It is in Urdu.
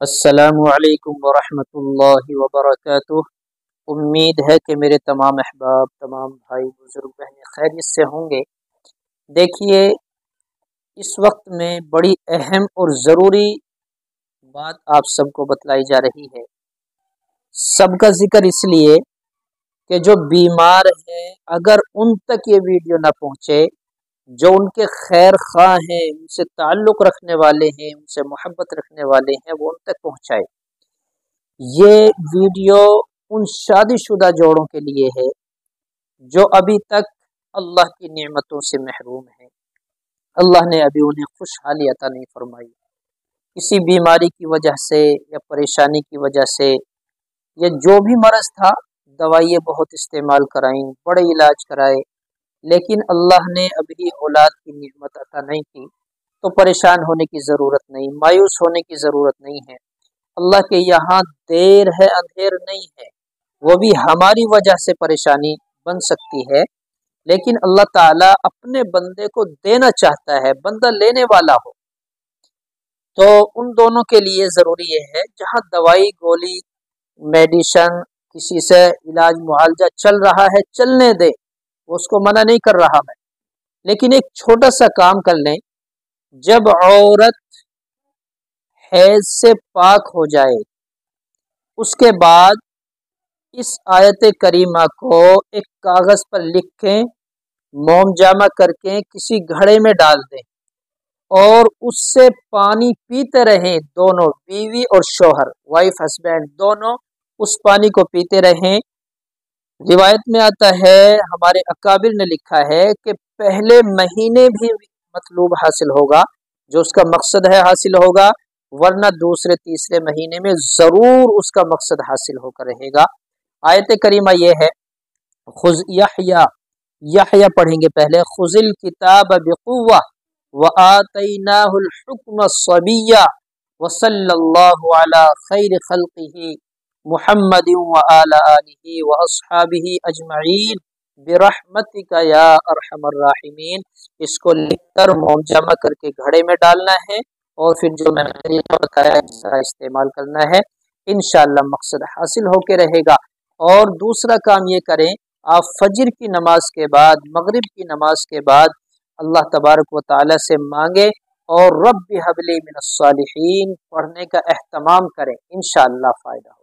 السلام علیکم ورحمۃ اللہ وبرکاتہ۔ امید ہے کہ میرے تمام احباب، تمام بھائی بزرگ بہنیں خیریت سے ہوں گے۔ دیکھیے، اس وقت میں بڑی اہم اور ضروری بات آپ سب کو بتلائی جا رہی ہے۔ سب کا ذکر اس لیے کہ جو بیمار ہیں، اگر ان تک یہ ویڈیو نہ پہنچے، جو ان کے خیر خواہ ہیں، ان سے تعلق رکھنے والے ہیں، ان سے محبت رکھنے والے ہیں، وہ ان تک پہنچائے۔ یہ ویڈیو ان شادی شدہ جوڑوں کے لیے ہے جو ابھی تک اللہ کی نعمتوں سے محروم ہیں۔ اللہ نے ابھی انہیں خوشحالی عطا نہیں فرمائی، کسی بیماری کی وجہ سے یا پریشانی کی وجہ سے، یا جو بھی مرض تھا، دوائیں بہت استعمال کرائیں، بڑے علاج کرائے، لیکن اللہ نے ابھی اولاد کی نعمت عطا نہیں کی، تو پریشان ہونے کی ضرورت نہیں، مایوس ہونے کی ضرورت نہیں ہے۔ اللہ کے یہاں دیر ہے اندھیر نہیں ہے، وہ بھی ہماری وجہ سے پریشانی بن سکتی ہے، لیکن اللہ تعالیٰ اپنے بندے کو دینا چاہتا ہے، بندہ لینے والا ہو۔ تو ان دونوں کے لیے ضروری یہ ہے، جہاں دوائی گولی میڈیشن کسی سے علاج معالجہ چل رہا ہے، چلنے دے، اس کو منع نہیں کر رہا میں، لیکن ایک چھوٹا سا کام کر لیں۔ جب عورت حیض سے پاک ہو جائے، اس کے بعد اس آیت کریمہ کو ایک کاغذ پر لکھیں، موم جامع کر کے کسی گھڑے میں ڈال دیں، اور اس سے پانی پیتے رہیں، دونوں بیوی اور شوہر، وائف ہسبینڈ دونوں اس پانی کو پیتے رہیں۔ روایت میں آتا ہے، ہمارے اکابر نے لکھا ہے کہ پہلے مہینے بھی مطلوب حاصل ہوگا، جو اس کا مقصد ہے حاصل ہوگا، ورنہ دوسرے تیسرے مہینے میں ضرور اس کا مقصد حاصل ہو کر رہے گا۔ آیت کریمہ یہ ہے، خذ یحییٰ پڑھیں گے پہلے، خذ الکتاب بقوہ وآتیناہ الحکم صبیہ وصلی اللہ علی خیر خلقہ محمد وآلہ آلہ واصحابہ اجمعین برحمتک یا ارحم الراحمین۔ اس کو لکھ کر موم جمع کر کے گھڑے میں ڈالنا ہے، اور پھر جو میں نے طریقہ بتایا اس طرح استعمال کرنا ہے، انشاءاللہ مقصد حاصل ہو کے رہے گا۔ اور دوسرا کام یہ کریں، آپ فجر کی نماز کے بعد، مغرب کی نماز کے بعد اللہ تبارک و تعالی سے مانگے، اور رب ھب لی من الصالحین پڑھنے کا اہتمام کریں، انشاءاللہ فائدہ ہو۔